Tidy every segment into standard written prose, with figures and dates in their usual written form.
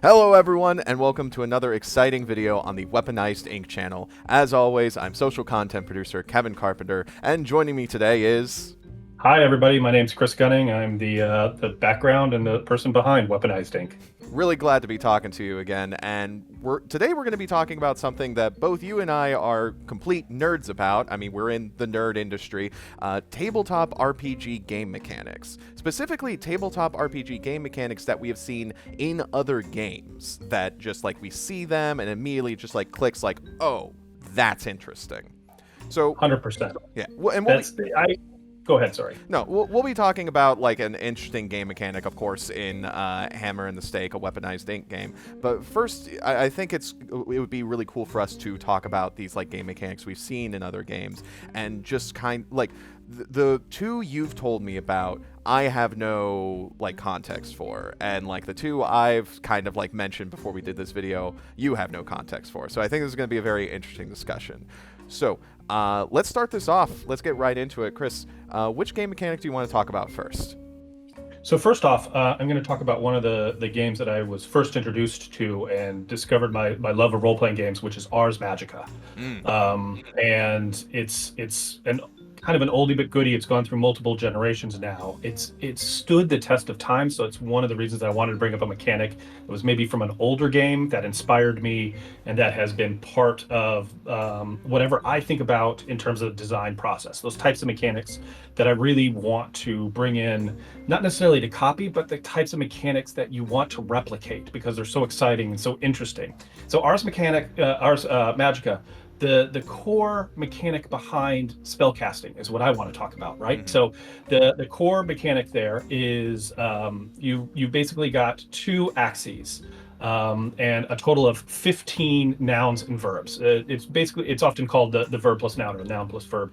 Hello everyone, and welcome to another exciting video on the Weaponized Inc. channel. As always, I'm social content producer Kevin Carpenter, and joining me today is... Hi, everybody. My name's Chris Gunning. I'm the background and the person behind Weaponized Inc. Really glad to be talking to you again, and today we're going to be talking about something that both you and I are complete nerds about. I mean, we're in the nerd industry. Tabletop RPG game mechanics. Specifically, tabletop RPG game mechanics that we have seen in other games. That just, like, we see them and immediately just, like, clicks like, oh, that's interesting. So, 100%. yeah. Go ahead, sorry. No, we'll be talking about like an interesting game mechanic, of course, in Hammer and the Stake, a Weaponized Inc. game. But first, I think it would be really cool for us to talk about these like game mechanics we've seen in other games, and just the two you've told me about, I have no like context for, and like the two I've kind of like mentioned before we did this video, you have no context for. So I think this is going to be a very interesting discussion. So let's start this off. Let's get right into it. Chris, which game mechanic do you want to talk about first? So first off, I'm going to talk about one of the games that I was first introduced to and discovered my love of role-playing games, which is Ars Magica. And it's an kind of an oldie but goodie. It's gone through multiple generations now. It's stood the test of time, so it's one of the reasons I wanted to bring up a mechanic. It was maybe from an older game that inspired me, and that has been part of whatever I think about in terms of the design process. Those types of mechanics that I really want to bring in, not necessarily to copy, but the types of mechanics that you want to replicate because they're so exciting and so interesting. So Ars Magica, the core mechanic behind spellcasting is what I want to talk about, right? Mm-hmm. So the core mechanic there is you basically got two axes and a total of 15 nouns and verbs. It's often called the verb plus noun or noun plus verb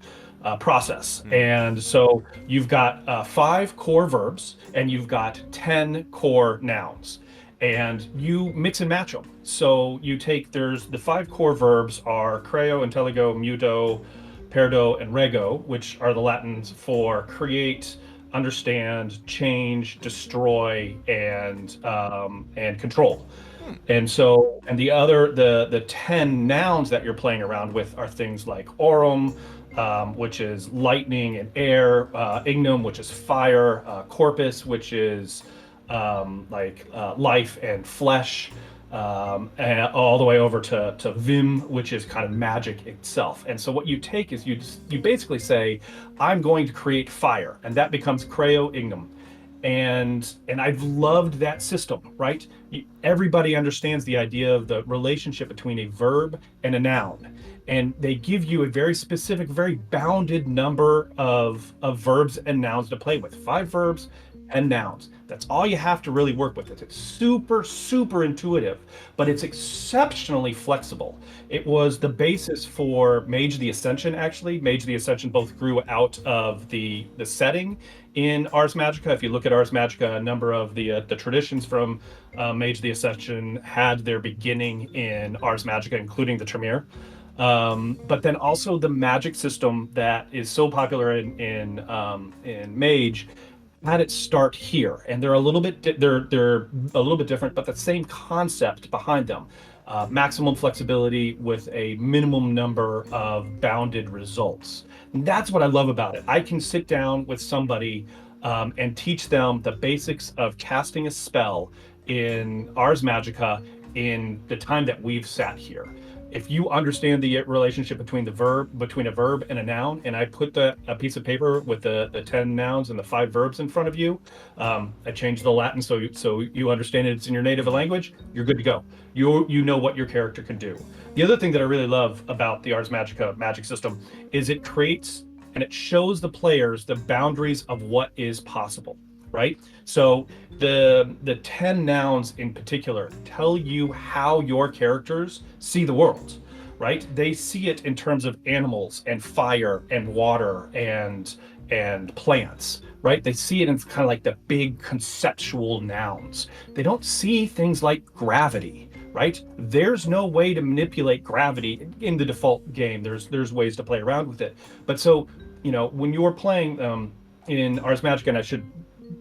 process. Mm-hmm. And so you've got 5 core verbs and you've got 10 core nouns. And you mix and match them. So you take, there's the 5 core verbs are creo, intelligo, muto, perdo, and rego, which are the Latins for create, understand, change, destroy, and control. And so, and the 10 nouns that you're playing around with are things like aurum, which is lightning and air, ignum, which is fire, corpus, which is life and flesh, and all the way over to vim, which is kind of magic itself. And so what you take is you basically say, I'm going to create fire, and that becomes creo ignum. And I've loved that system, right? Everybody understands the idea of the relationship between a verb and a noun. And they give you a very specific, very bounded number of verbs and nouns to play with. 5 verbs and nouns. That's all you have to really work with. It's super, super intuitive, but it's exceptionally flexible. It was the basis for Mage the Ascension, actually. Mage the Ascension both grew out of the setting in Ars Magica. If you look at Ars Magica, a number of the traditions from Mage the Ascension had their beginning in Ars Magica, including the Tremere. But then also the magic system that is so popular in Mage had it start here, and they're a little bit different, but the same concept behind them. Maximum flexibility with a minimum number of bounded results. And that's what I love about it. I can sit down with somebody and teach them the basics of casting a spell in Ars Magica in the time that we've sat here. If you understand the relationship between a verb and a noun, and I put a piece of paper with the 10 nouns and the 5 verbs in front of you, I changed the Latin so you understand it's in your native language, you're good to go. You know what your character can do. The other thing that I really love about the Ars Magica magic system is it creates and it shows the players the boundaries of what is possible. Right? So the 10 nouns in particular tell you how your characters see the world, right? They see it in terms of animals and fire and water and plants, right? They see it in kind of like the big conceptual nouns. They don't see things like gravity, right? There's no way to manipulate gravity in the default game. There's ways to play around with it. But so, when you're playing in Ars Magica, and I should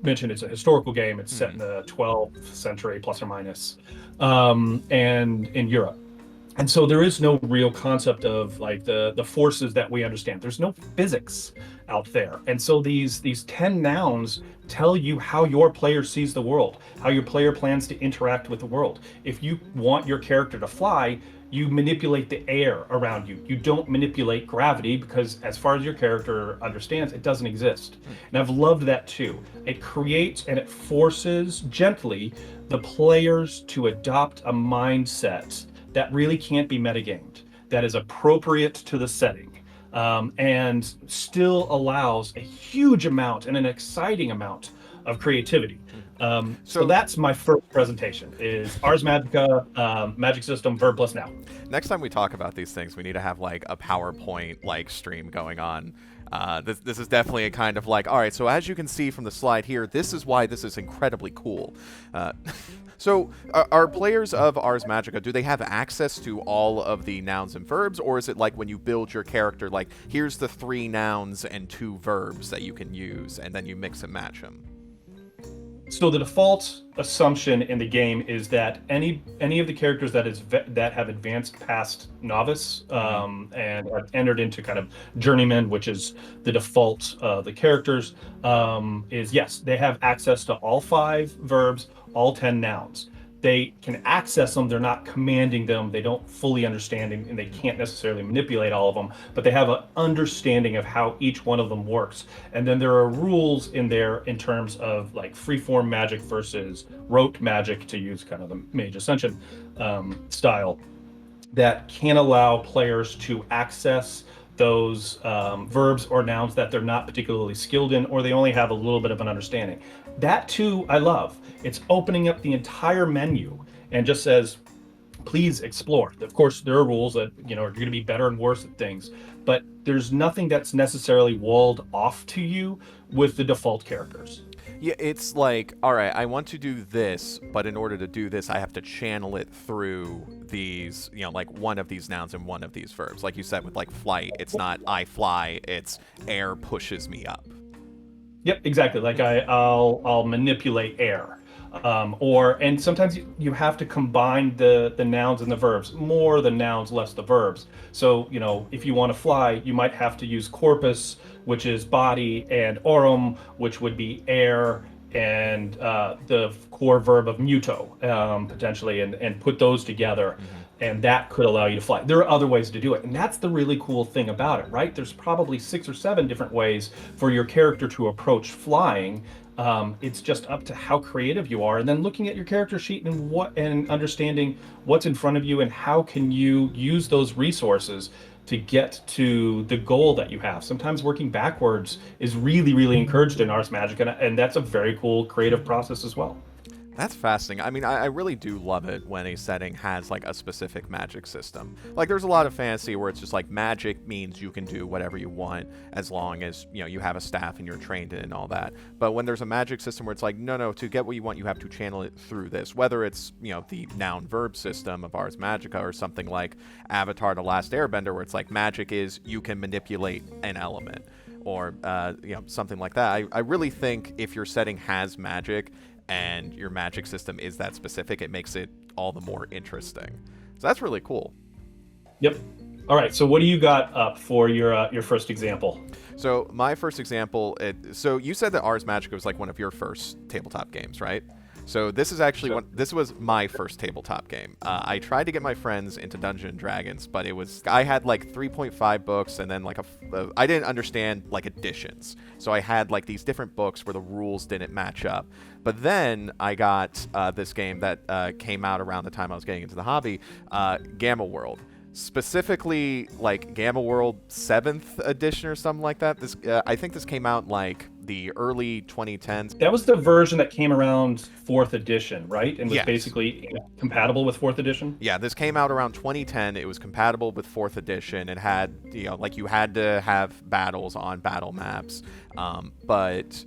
mentioned, it's a historical game. It's set in the 12th century, plus or minus, and in Europe. And so there is no real concept of like the forces that we understand. There's no physics out there. And so these 10 nouns tell you how your player sees the world, how your player plans to interact with the world. If you want your character to fly, you manipulate the air around you. You don't manipulate gravity because, as far as your character understands, it doesn't exist. And I've loved that too. It creates and it forces gently the players to adopt a mindset that really can't be metagamed, that is appropriate to the setting, and still allows a huge amount and an exciting amount of creativity. So that's my first presentation, is Ars Magica, Magic System, Verb plus Now. Next time we talk about these things, we need to have like a PowerPoint like stream going on. This is definitely a kind of like, all right, so as you can see from the slide here, this is why this is incredibly cool. So are players of Ars Magica, do they have access to all of the nouns and verbs, or is it like when you build your character, like here's the 3 nouns and 2 verbs that you can use, and then you mix and match them? So the default assumption in the game is that any of the characters that have advanced past novice and have entered into kind of journeyman, which is the default of the characters, is yes, they have access to all 5 verbs, all 10 nouns. They can access them, they're not commanding them, they don't fully understand, and they can't necessarily manipulate all of them, but they have an understanding of how each one of them works. And then there are rules in there in terms of like freeform magic versus rote magic, to use kind of the Mage Ascension style, that can allow players to access those verbs or nouns that they're not particularly skilled in, or they only have a little bit of an understanding. That too, I love. It's opening up the entire menu and just says, please explore. Of course, there are rules that, you know, are going to be better and worse at things, but there's nothing that's necessarily walled off to you with the default characters. Yeah, it's like, all right, I want to do this, but in order to do this, I have to channel it through these, you know, like one of these nouns and one of these verbs. Like you said with like flight, it's not I fly, it's air pushes me up. Yep, exactly. Like I'll manipulate air, and sometimes you have to combine the nouns and the verbs, more the nouns, less the verbs. So, you know, if you want to fly, you might have to use corpus, which is body, and aurum, which would be air, and the core verb of muto, potentially, and put those together. And that could allow you to fly. There are other ways to do it. And that's the really cool thing about it, right? There's probably 6 or 7 different ways for your character to approach flying. It's just up to how creative you are. And then looking at your character sheet and understanding what's in front of you and how can you use those resources to get to the goal that you have. Sometimes working backwards is really, really encouraged in Ars Magica, and that's a very cool creative process as well. That's fascinating. I mean, I really do love it when a setting has like a specific magic system. Like there's a lot of fantasy where it's just like magic means you can do whatever you want as long as, you know, you have a staff and you're trained in and all that. But when there's a magic system where it's like, no, to get what you want, you have to channel it through this. Whether it's, you know, the noun verb system of Ars Magica or something like Avatar: The Last Airbender, where it's like magic is you can manipulate an element, or you know, something like that. I really think if your setting has magic and your magic system is that specific, it makes it all the more interesting. So that's really cool. Yep. All right. So what do you got up for your first example? So my first example, so you said that Ars Magica was like one of your first tabletop games, right? So this is actually this was my first tabletop game. I tried to get my friends into Dungeons and Dragons, but I had like 3.5 books, and then like I didn't understand like editions. So I had like these different books where the rules didn't match up. But then I got this game that came out around the time I was getting into the hobby, Gamma World. Specifically, like Gamma World 7th edition or something like that. This I think this came out like the early 2010s. That was the version that came around 4th edition, right? And was Yes. basically compatible with 4th edition? Yeah, this came out around 2010. It was compatible with 4th edition and had, you know, like you had to have battles on battle maps. But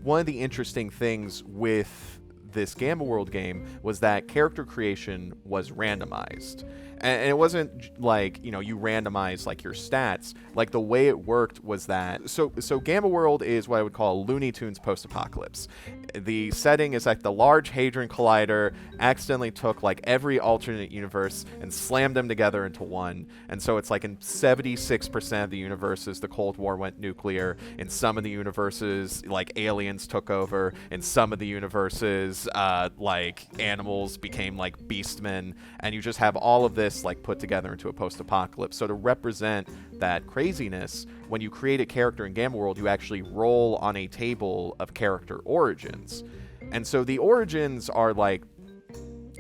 one of the interesting things with this Gamma World game was that character creation was randomized. And it wasn't like, you randomize like your stats. Like the way it worked was that so Gamma World is what I would call Looney Tunes post-apocalypse. The setting is like the Large Hadron Collider accidentally took like every alternate universe and slammed them together into one. And so it's like in 76% of the universes the Cold War went nuclear. In some of the universes, like aliens took over. In some of the universes, like animals became like beastmen, and you just have all of this like put together into a post-apocalypse. So to represent that craziness, when you create a character in Gamma World, you actually roll on a table of character origins. And so the origins are like,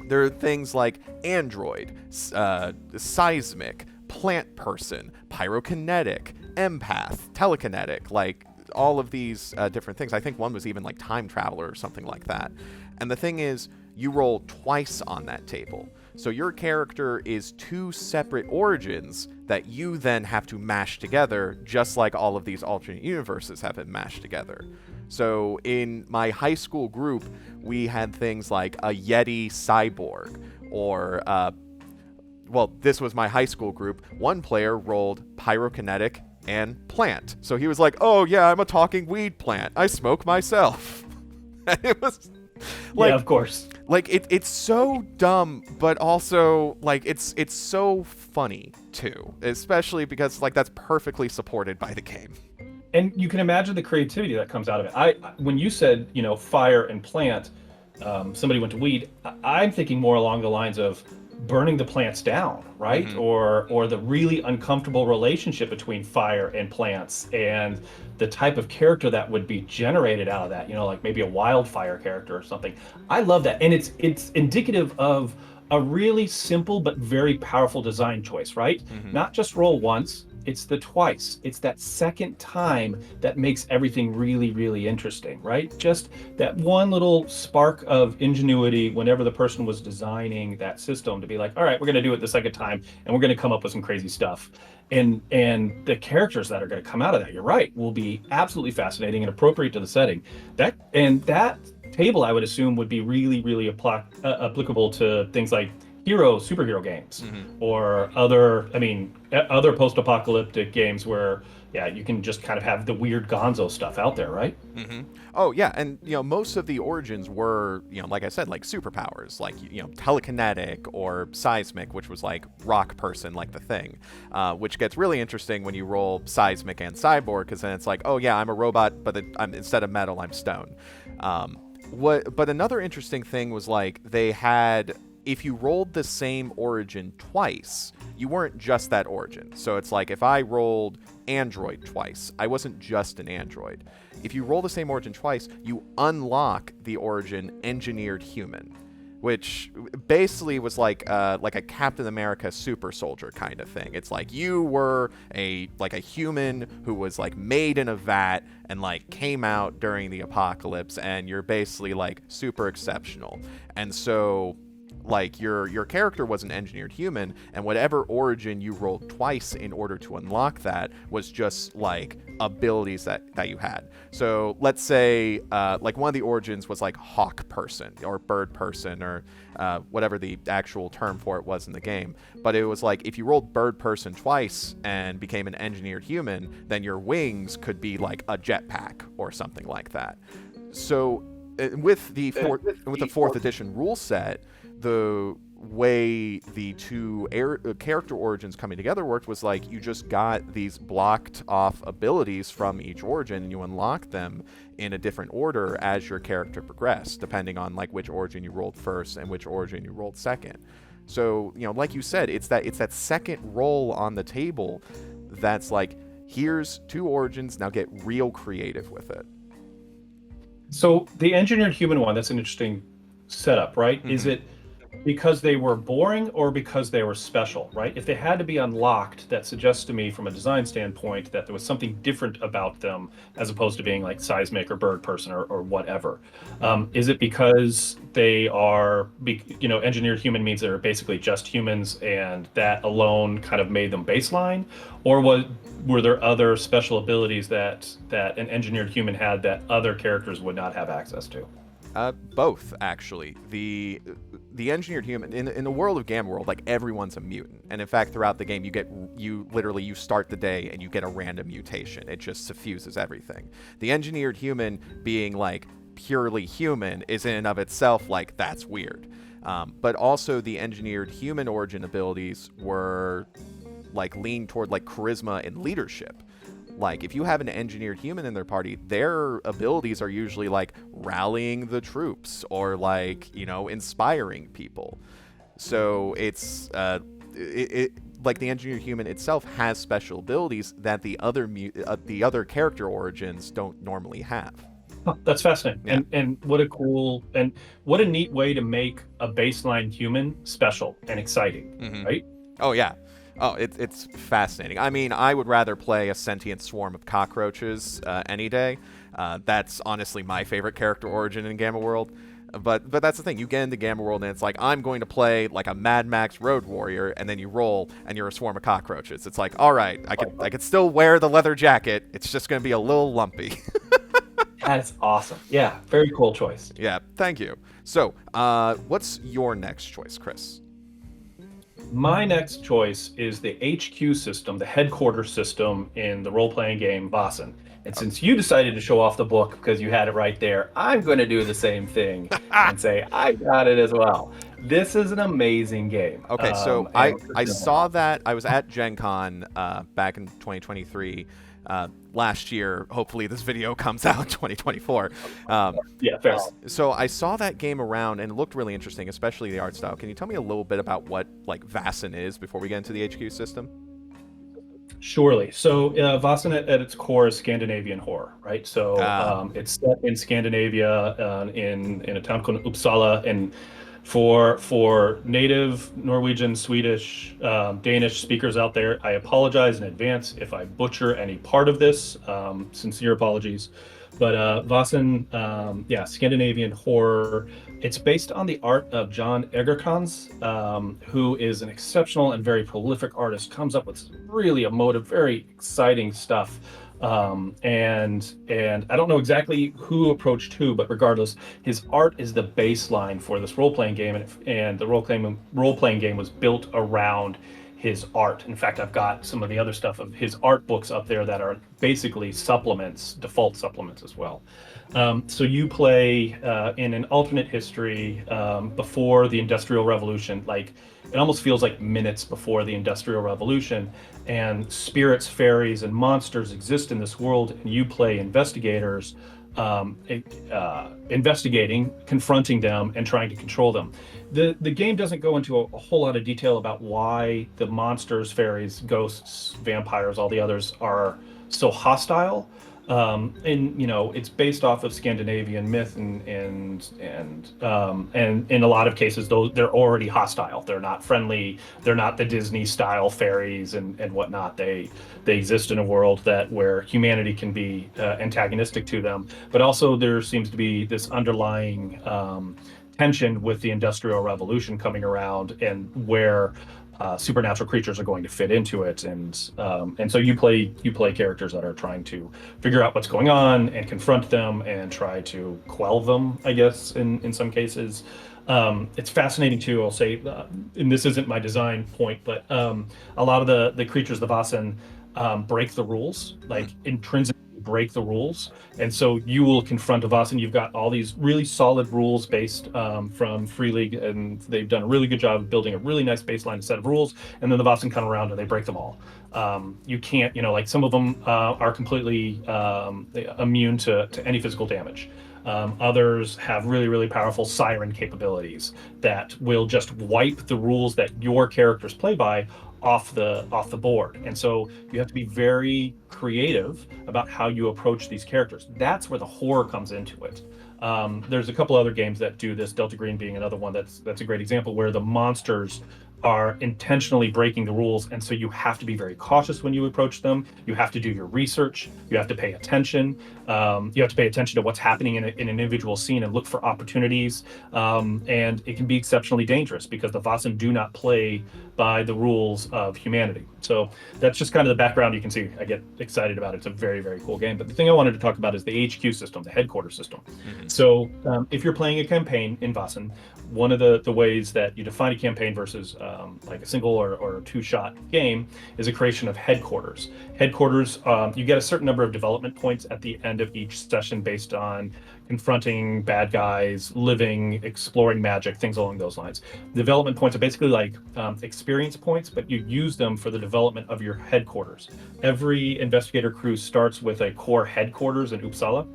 there are things like android, seismic, plant person, pyrokinetic, empath, telekinetic, like all of these different things. I think one was even like time traveler or something like that. And the thing is, you roll twice on that table. So your character is two separate origins that you then have to mash together, just like all of these alternate universes have been mashed together. So in my high school group, we had things like a Yeti cyborg, or, well, this was my high school group. One player rolled pyrokinetic and plant. So he was like, oh yeah, I'm a talking weed plant. I smoke myself. And it was like, yeah, of course. Like it's so dumb, but also like it's so funny too, especially because like that's perfectly supported by the game. And you can imagine the creativity that comes out of it. When you said, fire and plant, somebody went to weed, I'm thinking more along the lines of burning the plants down, right? Mm-hmm. Or the really uncomfortable relationship between fire and plants, and the type of character that would be generated out of that, like maybe a wildfire character or something. I love that. And it's indicative of a really simple but very powerful design choice, right? Mm-hmm. Not just roll once, it's the twice. It's that second time that makes everything really, really interesting, right? Just that one little spark of ingenuity whenever the person was designing that system to be like, all right, we're going to do it the second time, and we're going to come up with some crazy stuff. And the characters that are going to come out of that, you're right, will be absolutely fascinating and appropriate to the setting. That table, I would assume, would be really, really applicable to things like superhero games, mm-hmm. or other post-apocalyptic games where, yeah, you can just kind of have the weird gonzo stuff out there, right? Mm-hmm. Oh yeah, and most of the origins were, like I said, like superpowers, like telekinetic or seismic, which was like rock person, like the Thing, which gets really interesting when you roll seismic and cyborg, because then it's like, oh yeah, I'm a robot, but instead of metal, I'm stone. But another interesting thing was like they had, if you rolled the same origin twice, you weren't just that origin. So it's like if I rolled android twice, I wasn't just an android. If you roll the same origin twice, you unlock the origin engineered human, which basically was like a Captain America super soldier kind of thing. It's like you were a human who was like made in a vat and like came out during the apocalypse, and you're basically like super exceptional. And so like your character was an engineered human, and whatever origin you rolled twice in order to unlock that was just like abilities that you had. So let's say like one of the origins was like hawk person or bird person, or whatever the actual term for it was in the game. But it was like if you rolled bird person twice and became an engineered human, then your wings could be like a jetpack or something like that. So with the fourth edition rule set, the way the two character origins coming together worked was like you just got these blocked off abilities from each origin, and you unlock them in a different order as your character progressed, depending on like which origin you rolled first and which origin you rolled second. So like you said, it's that second roll on the table that's like, here's two origins, now get real creative with it. So the engineered human one, that's an interesting setup, right? Mm-hmm. Is it because they were boring or because they were special, right? If they had to be unlocked, that suggests to me from a design standpoint that there was something different about them as opposed to being like seismic or bird person or whatever. Is it because they are, engineered human means they're basically just humans and that alone kind of made them baseline? Or were there other special abilities that an engineered human had that other characters would not have access to? Both, actually. The engineered human in the world of Gamma World, like everyone's a mutant, and in fact, throughout the game, you start the day and you get a random mutation. It just suffuses everything. The engineered human being like purely human is in and of itself like that's weird. But also the engineered human origin abilities were like lean toward like charisma and leadership. Like, if you have an engineered human in their party, their abilities are usually like rallying the troops or like, inspiring people. So it's like the engineered human itself has special abilities that the other character origins don't normally have. Huh, that's fascinating. Yeah. And what a neat way to make a baseline human special and exciting, Mm-hmm. right? Oh yeah. Oh, it's fascinating. I mean, I would rather play a sentient swarm of cockroaches any day. That's honestly my favorite character origin in Gamma World. But that's the thing. You get into Gamma World and it's like, I'm going to play like a Mad Max Road Warrior, and then you roll and you're a swarm of cockroaches. It's like, all right, I could still wear the leather jacket. It's just going to be a little lumpy. That's awesome. Yeah, very cool choice. Yeah, thank you. So, what's your next choice, Chris? My next choice is the HQ system, the headquarters system in the role-playing game Vaessen. And since you decided to show off the book because you had it right there, I'm going to do the same thing and say I got it as well. This is an amazing game. Okay, so I saw that. I was at Gen Con back in 2023. Last year. Hopefully this video comes out in 2024. Yeah, fair. So I saw that game around and it looked really interesting, especially the art style. Can you tell me a little bit about what like Vaessen is before we get into the HQ system? Surely. So Vaessen at its core is Scandinavian horror, right? So it's set in Scandinavia, in a town called Uppsala, and for native Norwegian, Swedish, Danish speakers out there, I apologize in advance if I butcher any part of this. Sincere apologies. But Vaessen, Scandinavian horror. It's based on the art of John Egerkrans, who is an exceptional and very prolific artist. Comes up with really emotive, very exciting stuff. And I don't know exactly who approached who, but regardless, his art is the baseline for this role-playing game, and the role-playing game was built around his art. In fact, I've got some of the other stuff of his art books up there that are basically supplements, default supplements as well. So you play in an alternate history before the Industrial Revolution. Like, it almost feels like minutes before the Industrial Revolution, and spirits, fairies, and monsters exist in this world, and you play investigators investigating, confronting them, and trying to control them. The game doesn't go into a whole lot of detail about why the monsters, fairies, ghosts, vampires, all the others are so hostile. And it's based off of Scandinavian myth, and in a lot of cases, they're already hostile. They're not friendly. They're not the Disney style fairies and whatnot. They exist in a world where humanity can be antagonistic to them, but also there seems to be this underlying tension with the Industrial Revolution coming around, and where supernatural creatures are going to fit into it, and so you play characters that are trying to figure out what's going on and confront them and try to quell them, I guess, in some cases. It's fascinating too, I'll say, and this isn't my design point, but a lot of the creatures, the Vaessen, break the rules, like intrinsically break the rules, and so you will confront a Vaessen. You've got all these really solid rules based from Free League, and they've done a really good job of building a really nice baseline set of rules, and then the Vaessen come around and they break them all. You can't, like some of them are completely immune to any physical damage. Others have really, really powerful siren capabilities that will just wipe the rules that your characters play by off the board. And so you have to be very creative about how you approach these characters. That's where the horror comes into it. There's a couple other games that do this, Delta Green being another one that's a great example, where the monsters are intentionally breaking the rules, and so you have to be very cautious when you approach them. You have to do your research. You have to pay attention. You have to pay attention to what's happening in an individual scene and look for opportunities. And it can be exceptionally dangerous because the Vaessen do not play by the rules of humanity. So that's just kind of the background. You can see I get excited about it. It's a very, very cool game. But the thing I wanted to talk about is the HQ system, the headquarters system. So if you're playing a campaign in Vaessen, one of the ways that you define a campaign versus like a single or a two-shot game is a creation of headquarters. Headquarters, you get a certain number of development points at the end of each session based on confronting bad guys, living, exploring magic, things along those lines. Development points are basically like experience points, but you use them for the development of your headquarters. Every investigator crew starts with a core headquarters in Uppsala.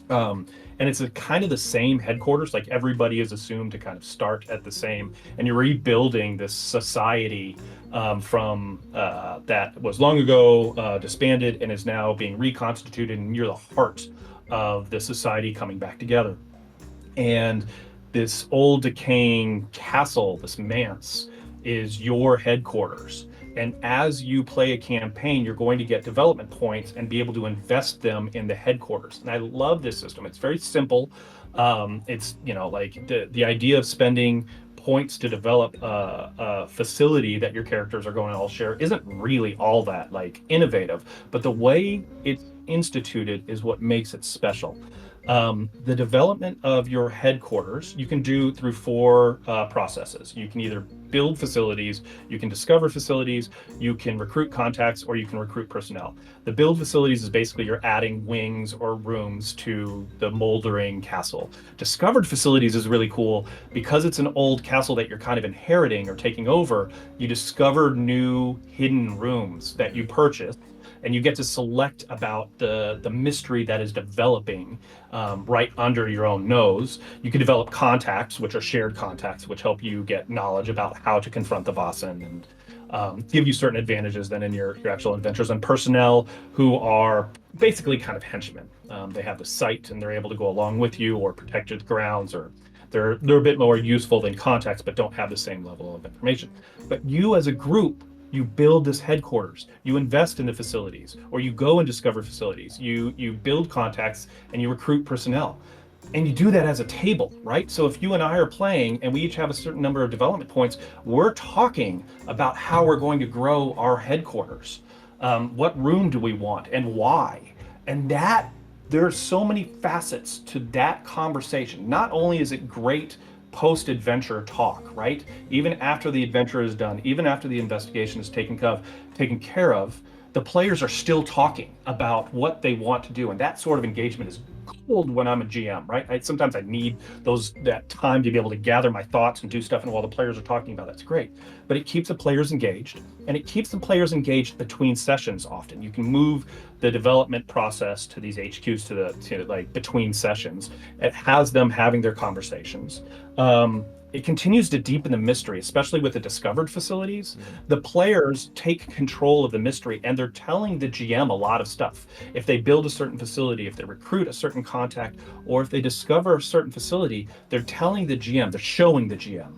And it's a kind of the same headquarters, like everybody is assumed to kind of start at the same, and you're rebuilding this society from that was long ago disbanded and is now being reconstituted, and you're the heart of the society coming back together. And this old decaying castle, this manse, is your headquarters. And as you play a campaign, you're going to get development points and be able to invest them in the headquarters. And I love this system. It's very simple. It's, you know, like the idea of spending points to develop a facility that your characters are going to all share isn't really all that like innovative, but the way it's instituted is what makes it special. The development of your headquarters you can do through four processes. You can either build facilities, you can discover facilities, you can recruit contacts, or you can recruit personnel. The build facilities is basically you're adding wings or rooms to the moldering castle. Discovered facilities is really cool because it's an old castle that you're kind of inheriting or taking over. You discover new hidden rooms that you purchase, and you get to select about the mystery that is developing right under your own nose. You can develop contacts, which are shared contacts, which help you get knowledge about how to confront the Vaessen and give you certain advantages then in your actual adventures. And personnel who are basically kind of henchmen. They have the sight and they're able to go along with you or protect your grounds, or they're a bit more useful than contacts but don't have the same level of information. But you as a group, you build this headquarters, you invest in the facilities, or you go and discover facilities, you build contacts and you recruit personnel. And you do that as a table, right? So if you and I are playing and we each have a certain number of development points, we're talking about how we're going to grow our headquarters. What room do we want and why? And that, there are so many facets to that conversation. Not only is it great post-adventure talk, right? Even after the adventure is done, even after the investigation is taken care of, the players are still talking about what they want to do, and that sort of engagement is gold when I'm a GM, right? Sometimes I need that time to be able to gather my thoughts and do stuff, and while the players are talking about that's great. But it keeps the players engaged, and it keeps the players engaged between sessions. Often you can move the development process to these HQs to like between sessions. It has them having their conversations. It continues to deepen the mystery, especially with the discovered facilities. The players take control of the mystery and they're telling the GM a lot of stuff. If they build a certain facility, if they recruit a certain contact, or if they discover a certain facility, they're telling the GM, they're showing the GM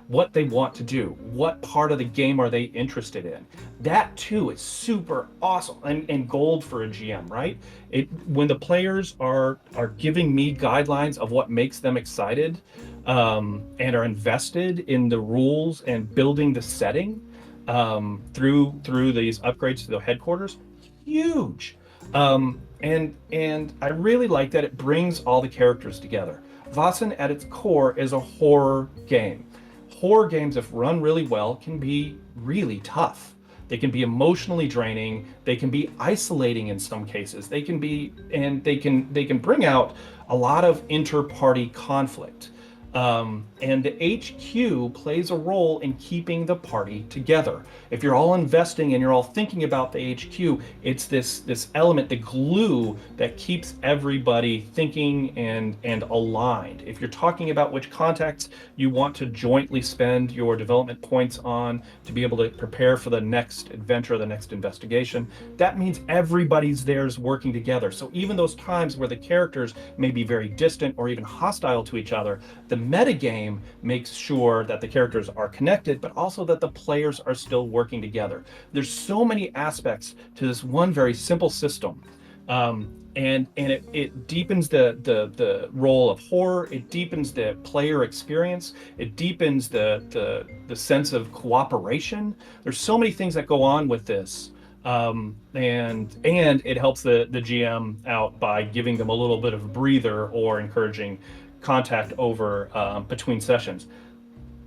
what they want to do, what part of the game are they interested in. That too is super awesome and gold for a GM, right? When the players are giving me guidelines of what makes them excited, and are invested in the rules and building the setting through these upgrades to the headquarters, huge. And I really like that it brings all the characters together. Vaessen at its core is a horror game. Horror games, if run really well, can be really tough. They can be emotionally draining. They can be isolating in some cases. They can bring out a lot of inter-party conflict. And the HQ plays a role in keeping the party together. If you're all investing and you're all thinking about the HQ, it's this element, the glue that keeps everybody thinking and aligned. If you're talking about which contacts you want to jointly spend your development points on to be able to prepare for the next adventure, the next investigation, that means everybody's there's working together. So even those times where the characters may be very distant or even hostile to each other, the metagame makes sure that the characters are connected, but also that the players are still working together. There's so many aspects to this one very simple system. And it deepens the role of horror. It deepens the player experience. It deepens the sense of cooperation. There's so many things that go on with this, and it helps the GM out by giving them a little bit of a breather or encouraging contact over between sessions.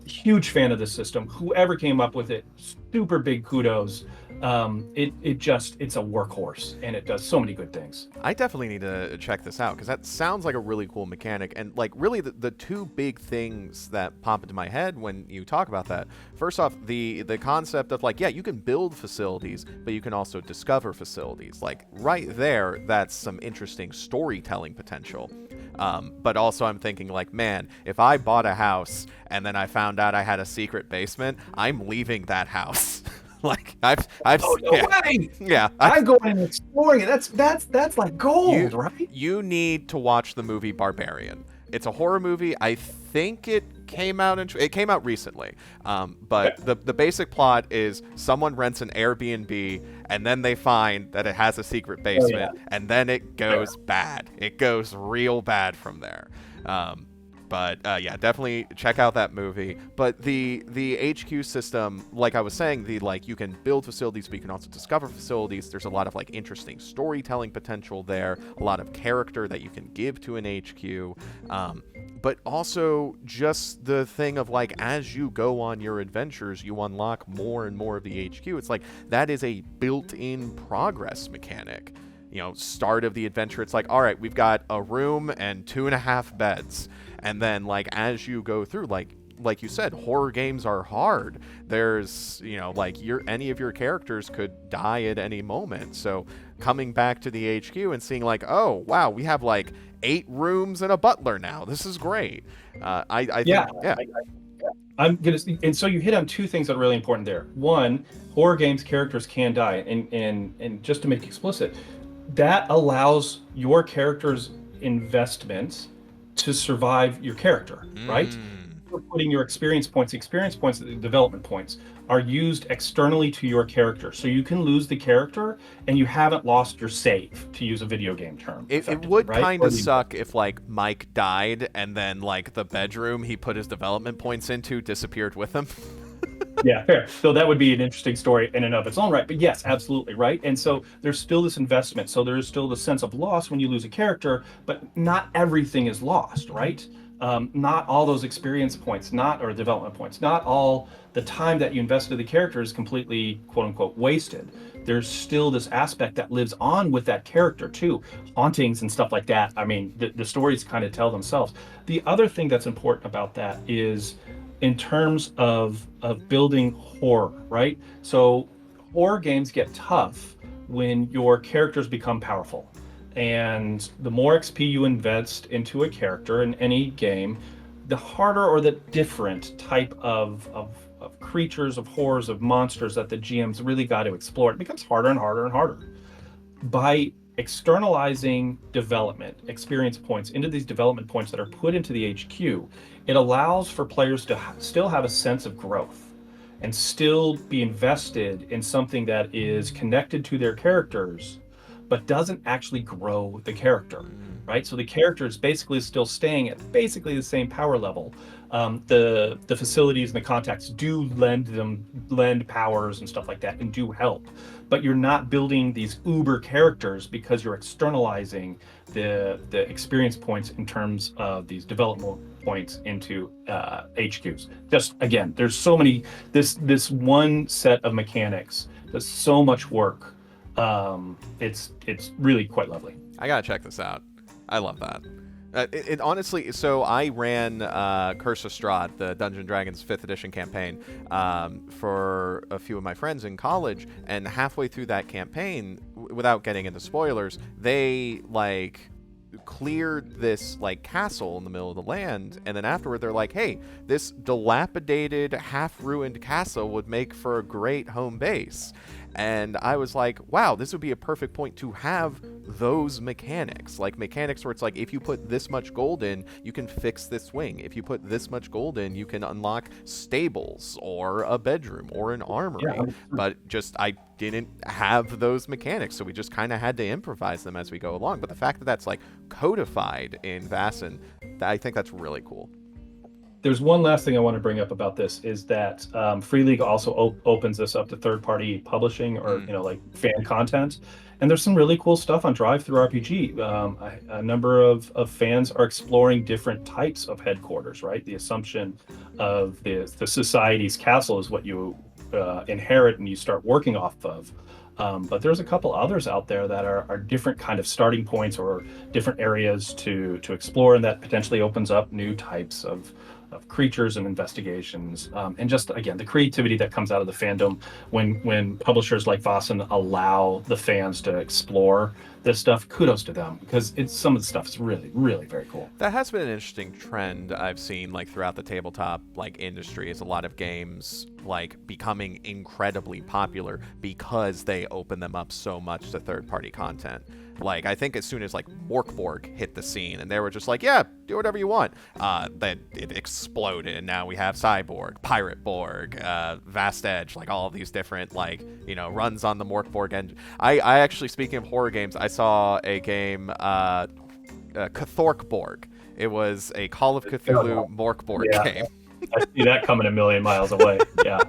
Huge fan of this system. Whoever came up with it, super big kudos. It's a workhorse, and it does so many good things. I definitely need to check this out because that sounds like a really cool mechanic. And like really the two big things that pop into my head when you talk about that. First off, the concept of like, yeah, you can build facilities, but you can also discover facilities. Like right there, that's some interesting storytelling potential. But also I'm thinking like, man, if I bought a house and then I found out I had a secret basement, I'm leaving that house. Like I've oh no way! Yeah, I'm going and exploring it. That's like gold, right? You need to watch the movie Barbarian. It's a horror movie. I think it came out recently. But the basic plot is someone rents an Airbnb and then they find that it has a secret basement, and then it goes bad. It goes real bad from there. But yeah, definitely check out that movie. But the HQ system, like I was saying, you can build facilities, but you can also discover facilities. There's a lot of like interesting storytelling potential there, a lot of character that you can give to an HQ. But also just the thing of like, as you go on your adventures, you unlock more and more of the HQ. It's like that is a built-in progress mechanic. You know, start of the adventure, it's like, all right, we've got a room and 2.5 beds. And then, like, as you go through, like you said, horror games are hard. There's, you know, like, any of your characters could die at any moment. So coming back to the HQ and seeing, like, oh, wow, we have, like, 8 rooms and a butler now. This is great. I think, yeah. I'm gonna, and so you hit on 2 things that are really important there. One, horror games characters can die, and just to make explicit, that allows your character's investment to survive your character, right? You're putting your experience points, development points are used externally to your character. So you can lose the character and you haven't lost your save, to use a video game term. It would kind of suck if like Mike died and then like the bedroom he put his development points into disappeared with him. Yeah, fair. So that would be an interesting story in and of its own right. But yes, absolutely, right? And so there's still this investment. So there's still the sense of loss when you lose a character, but not everything is lost, right? Not all those experience points, or development points, not all the time that you invested in the character is completely, quote unquote, wasted. There's still this aspect that lives on with that character too. Hauntings and stuff like that. I mean, the stories kind of tell themselves. The other thing that's important about that is in terms of building horror, right? So horror games get tough when your characters become powerful. And the more XP you invest into a character in any game, the harder or the different type of creatures, of horrors, of monsters that the GM's really got to explore. It becomes harder and harder and harder. By externalizing development, experience points into these development points that are put into the HQ, it allows for players to still have a sense of growth and still be invested in something that is connected to their characters, but doesn't actually grow the character, right? So the character is basically still staying at basically the same power level. The facilities and the contacts do lend powers and stuff like that and do help, but you're not building these uber characters because you're externalizing the experience points in terms of these development points into HQs. Just again, there's so many, this one set of mechanics does so much work. It's really quite lovely. I gotta check this out. I love that. It honestly, so I ran Curse of Strahd, the Dungeons & Dragons 5th edition campaign, for a few of my friends in college, and halfway through that campaign, without getting into spoilers, they like cleared this like castle in the middle of the land, and then afterward they're like, hey, this dilapidated, half-ruined castle would make for a great home base. And I was like, wow, this would be a perfect point to have those mechanics. Like mechanics where it's like, if you put this much gold in, you can fix this wing. If you put this much gold in, you can unlock stables or a bedroom or an armory. Yeah. But just, I didn't have those mechanics, so we just kind of had to improvise them as we go along. But the fact that that's like codified in Vaessen, I think that's really cool. There's one last thing I want to bring up about this is that Free League also opens this up to third-party publishing or like fan content, and there's some really cool stuff on Drive Through RPG. A number of fans are exploring different types of headquarters. Right, the assumption of the society's castle is what you inherit and you start working off of. But there's a couple others out there that are different kind of starting points or different areas to explore, and that potentially opens up new types of creatures and investigations, and just again the creativity that comes out of the fandom when publishers like Vaessen allow the fans to explore this stuff. Kudos to them, because some of the stuff is really, really very cool. That has been an interesting trend I've seen like throughout the tabletop like industry, is a lot of games like becoming incredibly popular because they open them up so much to third-party content. Like, I think as soon as like Morkborg hit the scene and they were just like, yeah, do whatever you want, then it exploded, and now we have Cyborg, Pirate Borg, Vast Edge, like all of these different like runs on the Morkborg engine. I actually, speaking of horror games, I saw a game, Cthorkborg. It was a Call of Cthulhu Morkborg game. I see that coming a million miles away. Yeah.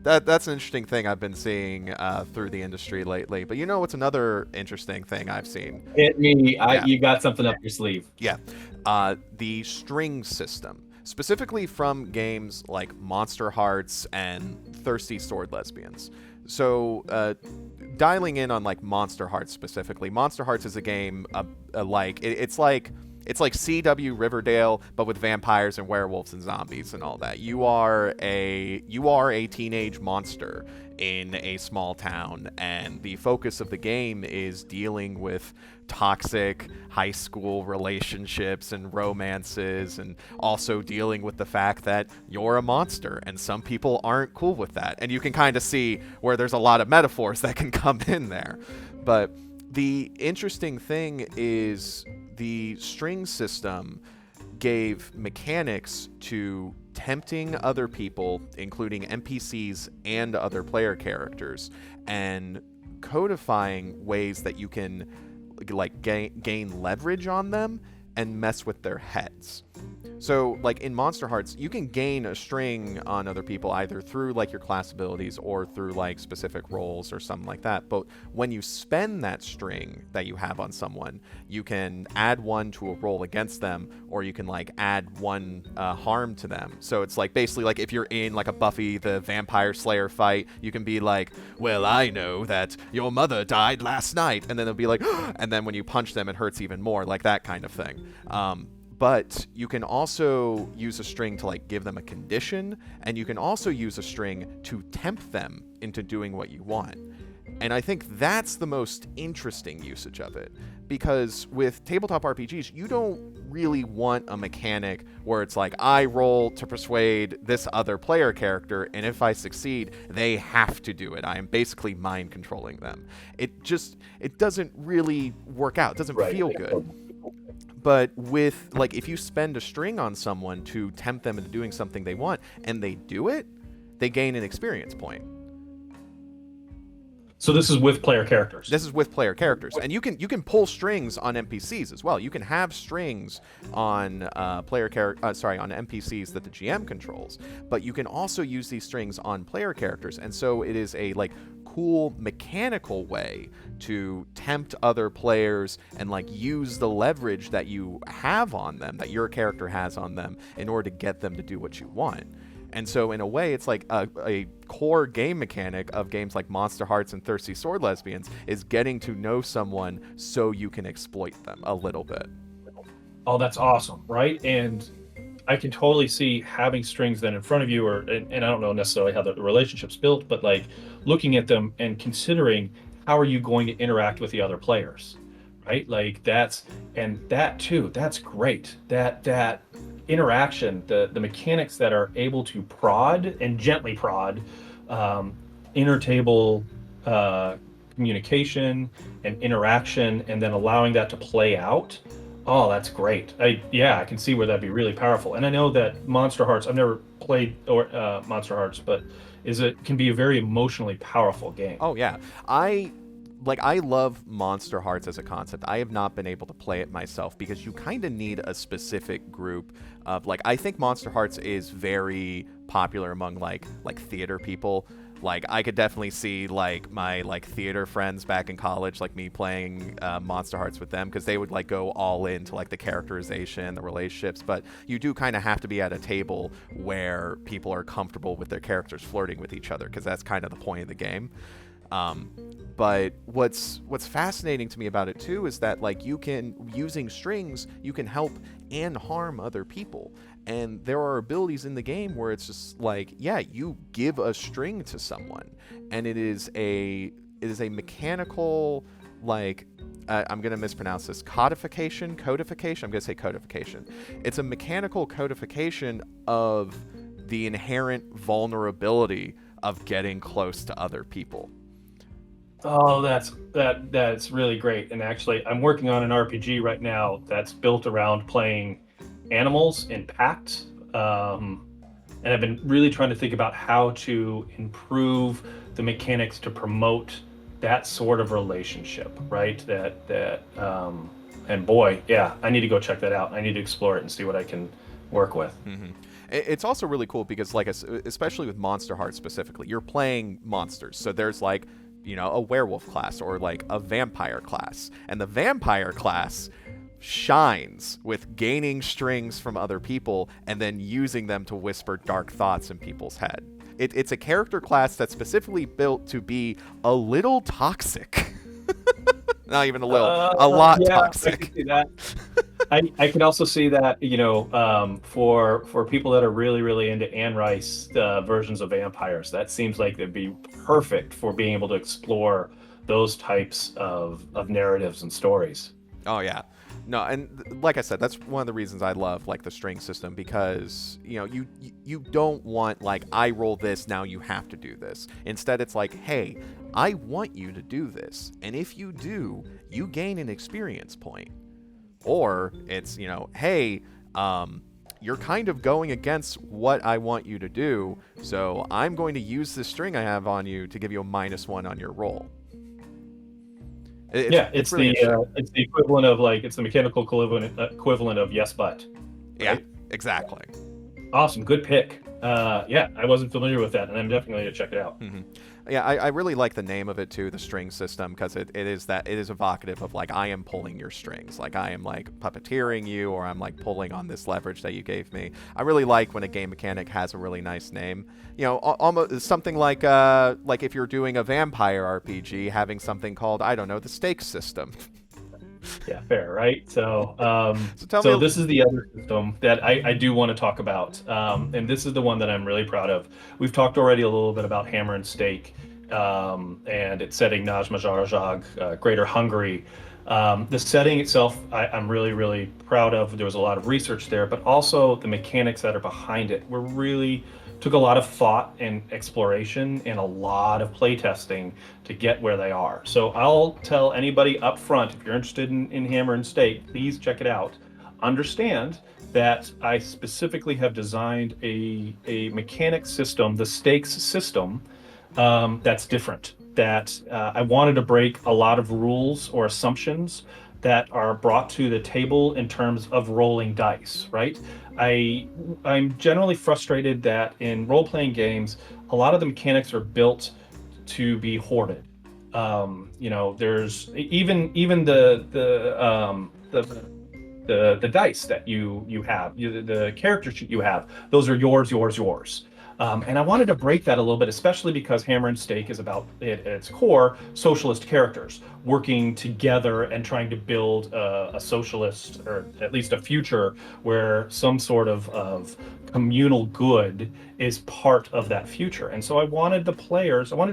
That's an interesting thing I've been seeing through the industry lately. But what's another interesting thing I've seen? Hit me. You got something up your sleeve. Yeah. The string system, specifically from games like Monster Hearts and Thirsty Sword Lesbians. So dialing in on like Monster Hearts specifically, Monster Hearts is a game it's like CW Riverdale, but with vampires and werewolves and zombies and all that. You are a teenage monster in a small town, and the focus of the game is dealing with toxic high school relationships and romances, and also dealing with the fact that you're a monster, and some people aren't cool with that. And you can kind of see where there's a lot of metaphors that can come in there. But the interesting thing is the string system gave mechanics to tempting other people, including NPCs and other player characters, and codifying ways that you can like gain leverage on them and mess with their heads. So, like in Monster Hearts, you can gain a string on other people either through like your class abilities or through like specific rolls or something like that. But when you spend that string that you have on someone, you can add one to a roll against them, or you can like add one harm to them. So it's like basically like if you're in like a Buffy the Vampire Slayer fight, you can be like, well, I know that your mother died last night, and then they'll be like, and then when you punch them, it hurts even more, like that kind of thing. But you can also use a string to like give them a condition, and you can also use a string to tempt them into doing what you want. And I think that's the most interesting usage of it, because with tabletop RPGs, you don't really want a mechanic where it's like, I roll to persuade this other player character, and if I succeed, they have to do it. I am basically mind controlling them. It doesn't really work out. It doesn't feel good. But with, like, if you spend a string on someone to tempt them into doing something they want, and they do it, they gain an experience point. So this is with player characters. This is with player characters, and you can pull strings on NPCs as well. You can have strings on on NPCs that the GM controls, but you can also use these strings on player characters, and so it is a like cool mechanical way to tempt other players and like use the leverage that you have on them, that your character has on them, in order to get them to do what you want. And so in a way, it's like a core game mechanic of games like Monster Hearts and Thirsty Sword Lesbians is getting to know someone so you can exploit them a little bit. Oh, that's awesome, right? And I can totally see having strings then in front of you, and I don't know necessarily how the relationship's built, but like looking at them and considering how are you going to interact with the other players, right? Like that too, that's great. That interaction, the mechanics that are able to prod and gently prod, um, intertable uh, communication and interaction, and then allowing that to play out. Oh, that's great. I can see where that'd be really powerful. And I know that Monster Hearts, I've never played or Monster Hearts, but is it can be a very emotionally powerful game. Oh yeah. I love Monster Hearts as a concept. I have not been able to play it myself because you kind of need a specific group of like I think Monster Hearts is very popular among like theater people. Like I could definitely see like my like theater friends back in college, like me playing Monster Hearts with them because they would like go all into like the characterization, the relationships. But you do kind of have to be at a table where people are comfortable with their characters flirting with each other because that's kind of the point of the game. Um, but what's fascinating to me about it too is that like you can using strings you can help and harm other people, and there are abilities in the game where it's just like yeah you give a string to someone and it is a mechanical like I'm gonna mispronounce this codification. I'm gonna say codification. It's a mechanical codification of the inherent vulnerability of getting close to other people. Oh, that's really great. And actually, I'm working on an RPG right now that's built around playing animals in packs. And I've been really trying to think about how to improve the mechanics to promote that sort of relationship, right? And boy, yeah, I need to go check that out. I need to explore it and see what I can work with. It's also really cool because like especially with Monster Hearts specifically you're playing monsters, so there's like a werewolf class or like a vampire class, and the vampire class shines with gaining strings from other people and then using them to whisper dark thoughts in people's head. It's a character class that's specifically built to be a little toxic. Not even a little, a lot Yeah, I toxic. can see that. I can also see that, for people that are really, really into Anne Rice versions of vampires, that seems like they'd be perfect for being able to explore those types of narratives and stories. Oh yeah. No, and like I said, that's one of the reasons I love like the string system because you don't want like I roll this now you have to do this. Instead, it's like hey, I want you to do this, and if you do, you gain an experience point. Or it's hey, you're kind of going against what I want you to do, so I'm going to use this string I have on you to give you a -1 on your roll. Yeah, It's really interesting. it's the equivalent of like it's the mechanical equivalent of yes but, Yeah, right? exactly. Awesome, good pick. Yeah, I wasn't familiar with that, and I'm definitely gonna check it out. Yeah, I really like the name of it too, the string system, because it is evocative of like I am pulling your strings, like I am like puppeteering you, or I'm like pulling on this leverage that you gave me. I really like when a game mechanic has a really nice name. Almost something like if you're doing a vampire RPG, having something called I don't know the stakes system. Yeah, fair, right? So, So tell so me, this is the other system that I do want to talk about, and this is the one that I'm really proud of. We've talked already a little bit about Hammer and Stake, and its setting Najma Greater Hungary. The setting itself, I'm really, really proud of. There was a lot of research there, but also the mechanics that are behind it were really took a lot of thought and exploration and a lot of playtesting to get where they are. So I'll tell anybody up front, if you're interested in Hammer and Stake, please check it out. Understand that I specifically have designed a mechanic system, the stakes system, that's different. That I wanted to break a lot of rules or assumptions that are brought to the table in terms of rolling dice, right? I'm generally frustrated that in role-playing games, a lot of the mechanics are built to be hoarded. There's even the dice that you have, the character sheet you have, those are yours, yours, yours. And I wanted to break that a little bit, especially because Hammer and Stake is about, at its core, socialist characters working together and trying to build a socialist, or at least a future where some sort of communal good is part of that future. And so I wanted to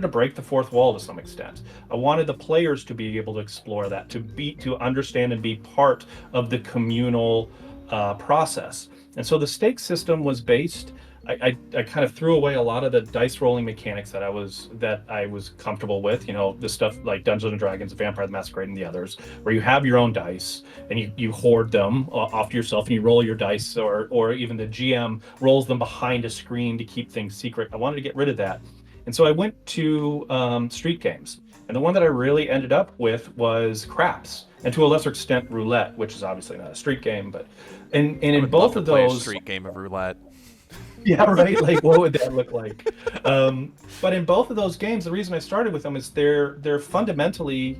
break the fourth wall to some extent. I wanted the players to be able to explore that, to understand and be part of the communal process. And so the stake system was based. I kind of threw away a lot of the dice rolling mechanics that I was comfortable with. The stuff like Dungeons and Dragons, Vampire the Masquerade, and the others, where you have your own dice and you hoard them off to yourself and you roll your dice, or even the GM rolls them behind a screen to keep things secret. I wanted to get rid of that, and so I went to street games, and the one that I really ended up with was craps, and to a lesser extent roulette, which is obviously not a street game, but and I in would both love of to play a those. street game of roulette. Yeah, right. Like, what would that look like? But in both of those games, the reason I started with them is they're fundamentally,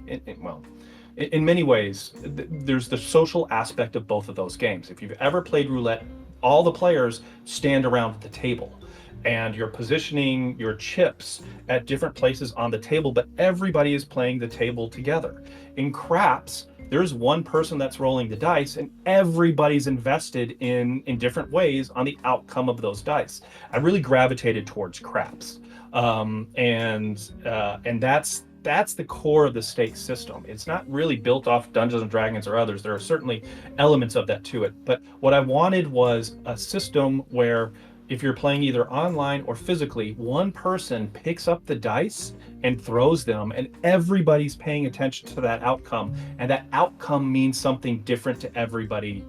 in many ways, there's the social aspect of both of those games. If you've ever played roulette, all the players stand around the table, and you're positioning your chips at different places on the table, but everybody is playing the table together. In craps, there's one person that's rolling the dice, and everybody's invested in different ways on the outcome of those dice. I really gravitated towards craps, and that's the core of the stake system. It's not really built off Dungeons and Dragons or others. There are certainly elements of that to it, but what I wanted was a system where, if you're playing either online or physically, one person picks up the dice and throws them, and everybody's paying attention to that outcome. And that outcome means something different to everybody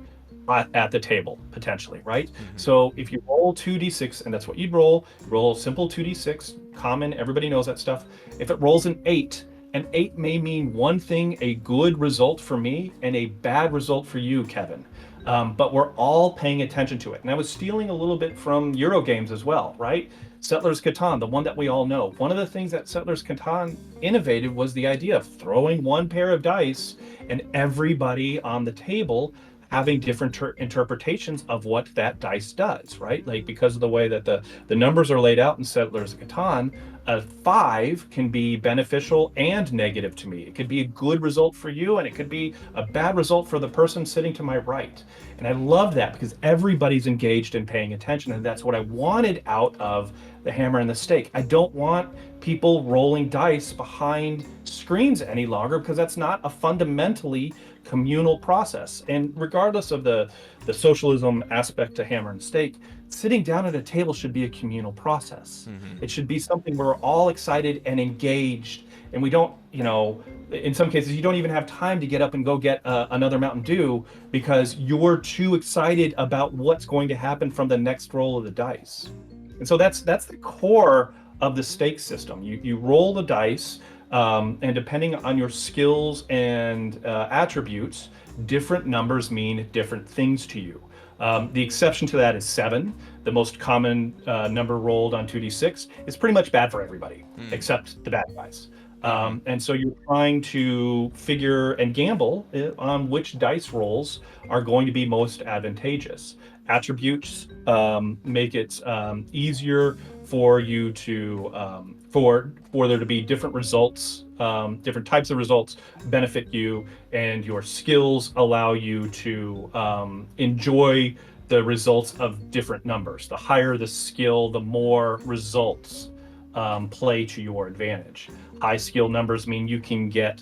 at the table, potentially, right? Mm-hmm. So if you roll 2d6, and that's what you'd roll simple 2d6, common, everybody knows that stuff. If it rolls an 8, an 8 may mean one thing, a good result for me, and a bad result for you, Kevin. But we're all paying attention to it. And I was stealing a little bit from Euro games as well, right? Settlers Catan, the one that we all know. One of the things that Settlers Catan innovated was the idea of throwing one pair of dice and everybody on the table having different interpretations of what that dice does, right? Like, because of the way that the numbers are laid out in Settlers of Catan, a 5 can be beneficial and negative to me. It could be a good result for you, and it could be a bad result for the person sitting to my right. And I love that because everybody's engaged in paying attention, and that's what I wanted out of the hammer and the stake. I don't want people rolling dice behind screens any longer, because that's not a fundamentally communal process. And regardless of the socialism aspect to hammer and stake, sitting down at a table should be a communal process. Mm-hmm. It should be something where we're all excited and engaged, and we don't, in some cases you don't even have time to get up and go get another Mountain Dew because you're too excited about what's going to happen from the next roll of the dice. And so that's the core of the stake system. You roll the dice, and depending on your skills and attributes, different numbers mean different things to you. The exception to that is 7. The most common number rolled on 2d6 is pretty much bad for everybody, except the bad guys. And so you're trying to figure and gamble on which dice rolls are going to be most advantageous. Attributes make it easier for you to for there to be different results, different types of results benefit you, and your skills allow you to enjoy the results of different numbers. The higher the skill, the more results play to your advantage. High skill numbers mean you can get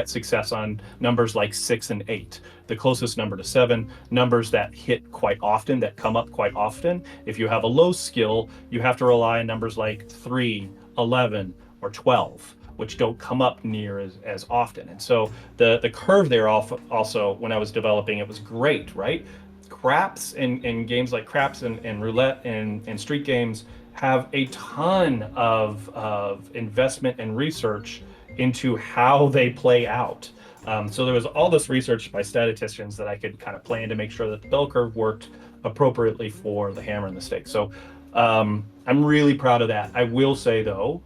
success on numbers like 6 and 8. The closest number to 7, numbers that hit quite often, that come up quite often. If you have a low skill, you have to rely on numbers like 3, 11, or 12, which don't come up near as often. And so the curve there also, when I was developing it, was great, right? Craps and games like craps and roulette and street games have a ton of investment and research into how they play out. So there was all this research by statisticians that I could kind of plan to make sure that the bell curve worked appropriately for the hammer and the stake. So I'm really proud of that. I will say, though,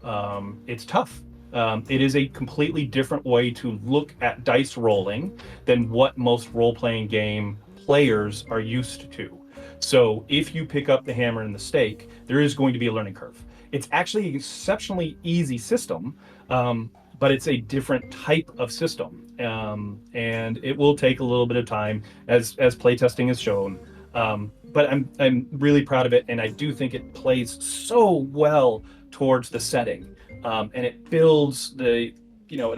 it's tough. It is a completely different way to look at dice rolling than what most role-playing game players are used to. So if you pick up the hammer and the stake, there is going to be a learning curve. It's actually an exceptionally easy system, but it's a different type of system, and it will take a little bit of time, as playtesting has shown. But I'm really proud of it, and I do think it plays so well towards the setting, and it builds it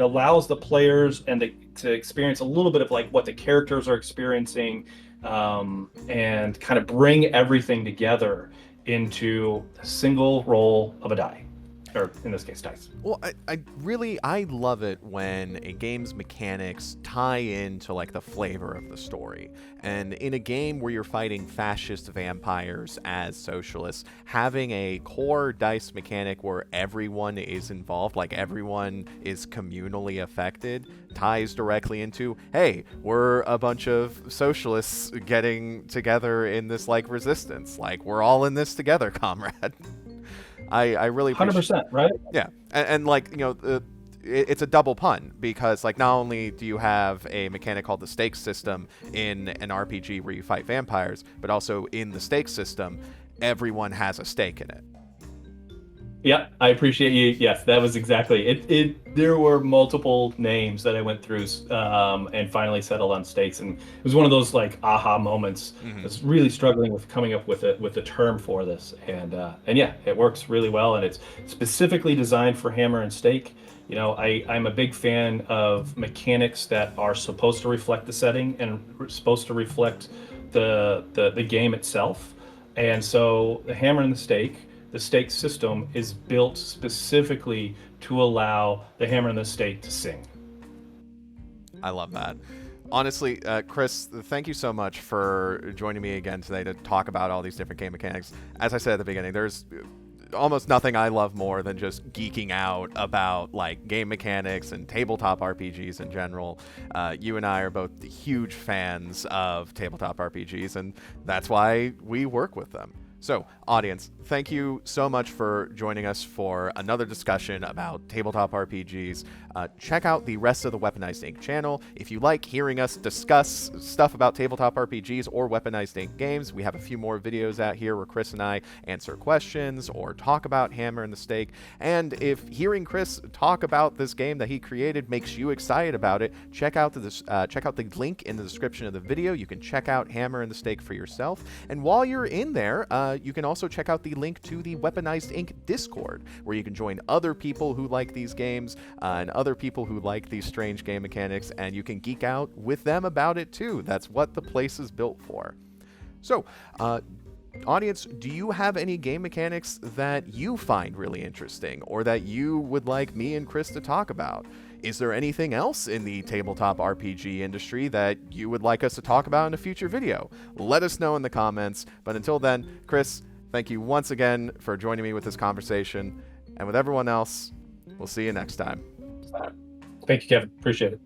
allows the players to experience a little bit of like what the characters are experiencing, and kind of bring everything together into a single roll of a die, or in this case, dice. Well, I love it when a game's mechanics tie into like the flavor of the story. And in a game where you're fighting fascist vampires as socialists, having a core dice mechanic where everyone is involved, like everyone is communally affected, ties directly into, hey, we're a bunch of socialists getting together in this like resistance. Like we're all in this together, comrade. I really appreciate 100%, right? Yeah, and like it's a double pun because like not only do you have a mechanic called the stakes system in an RPG where you fight vampires, but also in the stakes system, everyone has a stake in it. Yeah, I appreciate you. Yes, that was exactly it. There were multiple names that I went through, and finally settled on stakes, and it was one of those like aha moments. I was really struggling with coming up with the term for this, and yeah, it works really well, and it's specifically designed for hammer and stake. I'm a big fan of mechanics that are supposed to reflect the setting and supposed to reflect the game itself, and so the hammer and the stake system is built specifically to allow the hammer and the stake to sing. I love that. Honestly, Chris, thank you so much for joining me again today to talk about all these different game mechanics. As I said at the beginning, there's almost nothing I love more than just geeking out about like game mechanics and tabletop RPGs in general. You and I are both huge fans of tabletop RPGs, and that's why we work with them. So, audience, thank you so much for joining us for another discussion about tabletop RPGs. Check out the rest of the Weaponized Inc. channel. If you like hearing us discuss stuff about tabletop RPGs or Weaponized Inc. games, we have a few more videos out here where Chris and I answer questions or talk about Hammer and the Stake. And if hearing Chris talk about this game that he created makes you excited about it, check out the link in the description of the video. You can check out Hammer and the Stake for yourself. And while you're in there, you can also check out the link to the Weaponized Inc. Discord, where you can join other people who like these games and other people who like these strange game mechanics, and you can geek out with them about it too. That's what the place is built for. So, audience, do you have any game mechanics that you find really interesting or that you would like me and Chris to talk about? Is there anything else in the tabletop RPG industry that you would like us to talk about in a future video? Let us know in the comments. But until then, Chris, thank you once again for joining me with this conversation. And with everyone else, we'll see you next time. Thank you, Kevin. Appreciate it.